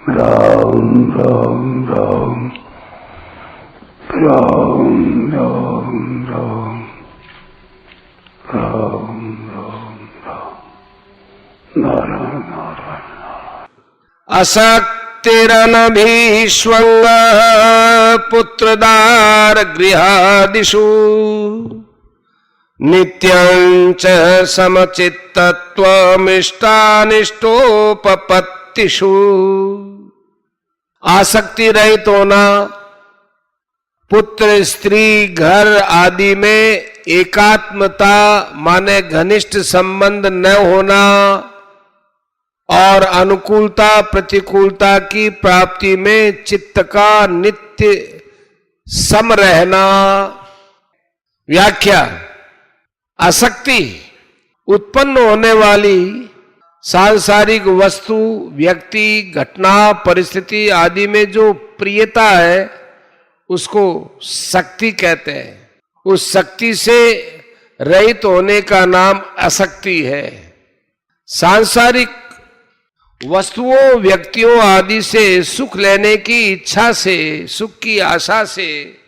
राम राम राम राम राम राम राम राम राम नारायण नारायण। असक्तिरनभीष्वङ्ग पुत्रदार गृहादिषु नित्यं च समचित्तत्वमिष्टानिष्टोपपत्तिषु। आसक्ति रहित होना, पुत्र स्त्री घर आदि में एकात्मता माने घनिष्ठ संबंध न होना और अनुकूलता प्रतिकूलता की प्राप्ति में चित्त का नित्य सम रहना। व्याख्या: आसक्ति उत्पन्न होने वाली सांसारिक वस्तु, व्यक्ति, घटना, परिस्थिति आदि में जो प्रियता है उसको शक्ति कहते हैं। उस शक्ति से रहित होने का नाम असक्ति है। सांसारिक वस्तुओं, व्यक्तियों आदि से सुख लेने की इच्छा से, सुख की आशा से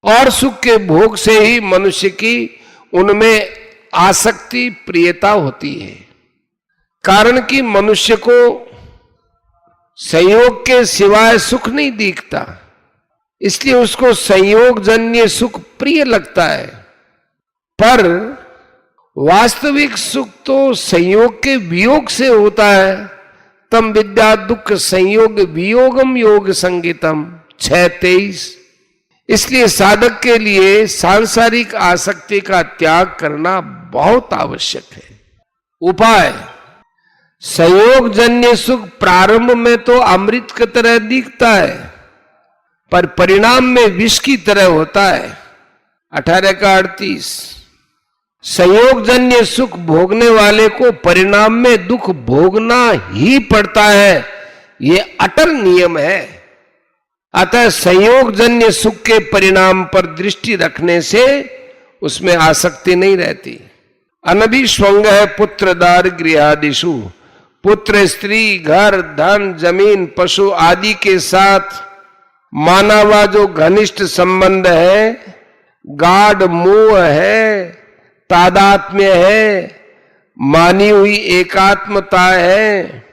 और सुख के भोग से ही मनुष्य की उनमें आसक्ति, प्रियता होती है। कारण कि मनुष्य को संयोग के सिवाय सुख नहीं दिखता, इसलिए उसको संयोग जन्य सुख प्रिय लगता है। पर वास्तविक सुख तो संयोग के वियोग से होता है। तम विद्या दुख संयोग वियोगम योग संगीतम 6:23। इसलिए साधक के लिए सांसारिक आसक्ति का त्याग करना बहुत आवश्यक है। उपाय: संयोग जन्य सुख प्रारंभ में तो अमृत की तरह दिखता है, पर परिणाम में विष की तरह होता है। 18:38। संयोग जन्य सुख भोगने वाले को परिणाम में दुख भोगना ही पड़ता है, ये अटल नियम है। अतः संयोग जन्य सुख के परिणाम पर दृष्टि रखने से उसमें आसक्ति नहीं रहती। अनभिष्वंग है पुत्रदार गृहादिषु। पुत्र, स्त्री, घर, धन, जमीन, पशु आदि के साथ माना हुआ जो घनिष्ठ संबंध है, गाढ़ मोह है, तादात्म्य है, मानी हुई एकात्मता है,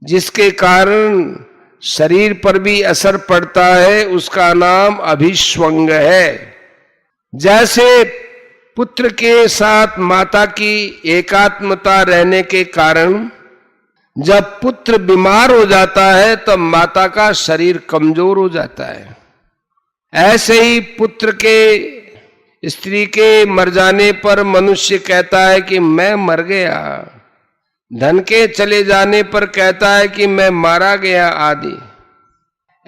जिसके कारण शरीर पर भी असर पड़ता है, उसका नाम अभिष्वंग है। जैसे पुत्र के साथ माता की एकात्मता रहने के कारण जब पुत्र बीमार हो जाता है तब माता का शरीर कमजोर हो जाता है। ऐसे ही पुत्र के, स्त्री के मर जाने पर मनुष्य कहता है कि मैं मर गया, धन के चले जाने पर कहता है कि मैं मारा गया आदि।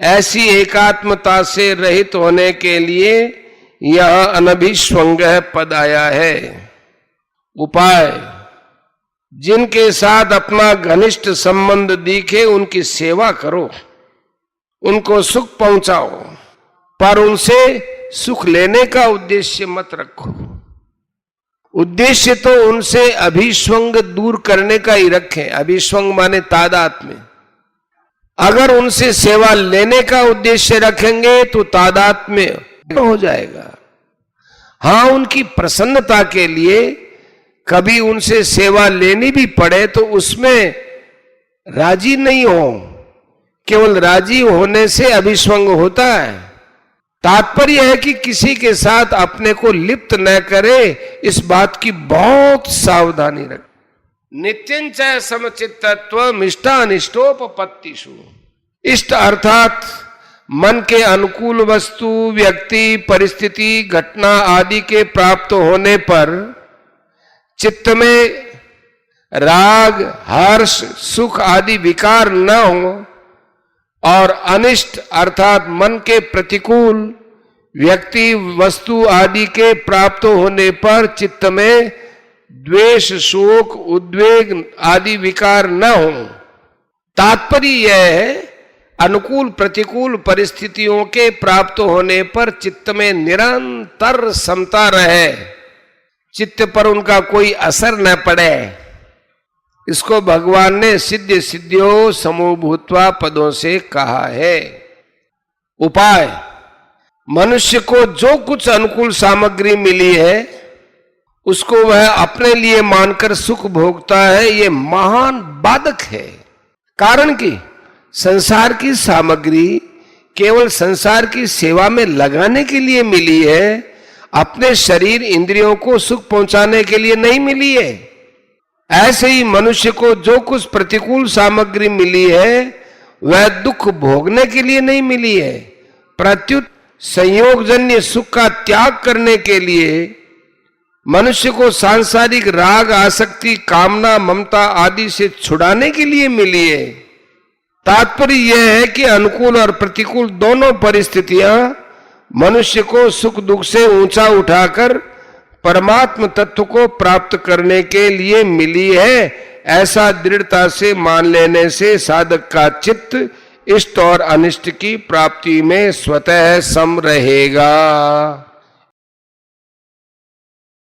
ऐसी एकात्मता से रहित होने के लिए यह अनभिष्वंग पद आया है। उपाय: जिनके साथ अपना घनिष्ठ संबंध दिखे उनकी सेवा करो, उनको सुख पहुंचाओ, पर उनसे सुख लेने का उद्देश्य मत रखो। उद्देश्य तो उनसे अभिष्वंग दूर करने का ही रखें। अभिष्वंग माने तादात्म्य। अगर उनसे सेवा लेने का उद्देश्य रखेंगे तो तादात्म्य हो जाएगा। हाँ, उनकी प्रसन्नता के लिए कभी उनसे सेवा लेनी भी पड़े तो उसमें राजी नहीं हो। केवल राजी होने से अभिष्वंग होता है। तात्पर्य है कि किसी के साथ अपने को लिप्त न करे, इस बात की बहुत सावधानी रखें। नित्यंच समचित्तत्व इष्टानिष्टोपपत्तिषु। इष्ट अर्थात मन के अनुकूल वस्तु, व्यक्ति, परिस्थिति, घटना आदि के प्राप्त होने पर चित्त में राग, हर्ष, सुख आदि विकार न हो, और अनिष्ट अर्थात मन के प्रतिकूल व्यक्ति, वस्तु आदि के प्राप्त होने पर चित्त में द्वेष, शोक, उद्वेग आदि विकार न हो। तात्पर्य यह है, अनुकूल प्रतिकूल परिस्थितियों के प्राप्त होने पर चित्त में निरंतर समता रहे, चित्त पर उनका कोई असर न पड़े। इसको भगवान ने सिद्ध सिद्धियों समूहभूत्वा पदों से कहा है। उपाय, मनुष्य को जो कुछ अनुकूल सामग्री मिली है उसको वह अपने लिए मानकर सुख भोगता है, ये महान बाधक है। कारण कि संसार की सामग्री केवल संसार की सेवा में लगाने के लिए मिली है, अपने शरीर इंद्रियों को सुख पहुंचाने के लिए नहीं मिली है। ऐसे ही मनुष्य को जो कुछ प्रतिकूल सामग्री मिली है वह दुख भोगने के लिए नहीं मिली है, प्रत्युत संयोगजन्य सुख का त्याग करने के लिए मनुष्य को सांसारिक राग आसक्ति कामना ममता आदि से छुड़ाने के लिए मिली है। तात्पर्य यह है कि अनुकूल और प्रतिकूल दोनों परिस्थितियां मनुष्य को सुख दुख से ऊंचा उठाकर परमात्म तत्व को प्राप्त करने के लिए मिली है, ऐसा दृढ़ता से मान लेने से साधक का चित्त इष्ट और अनिष्ट की प्राप्ति में स्वतः सम रहेगा।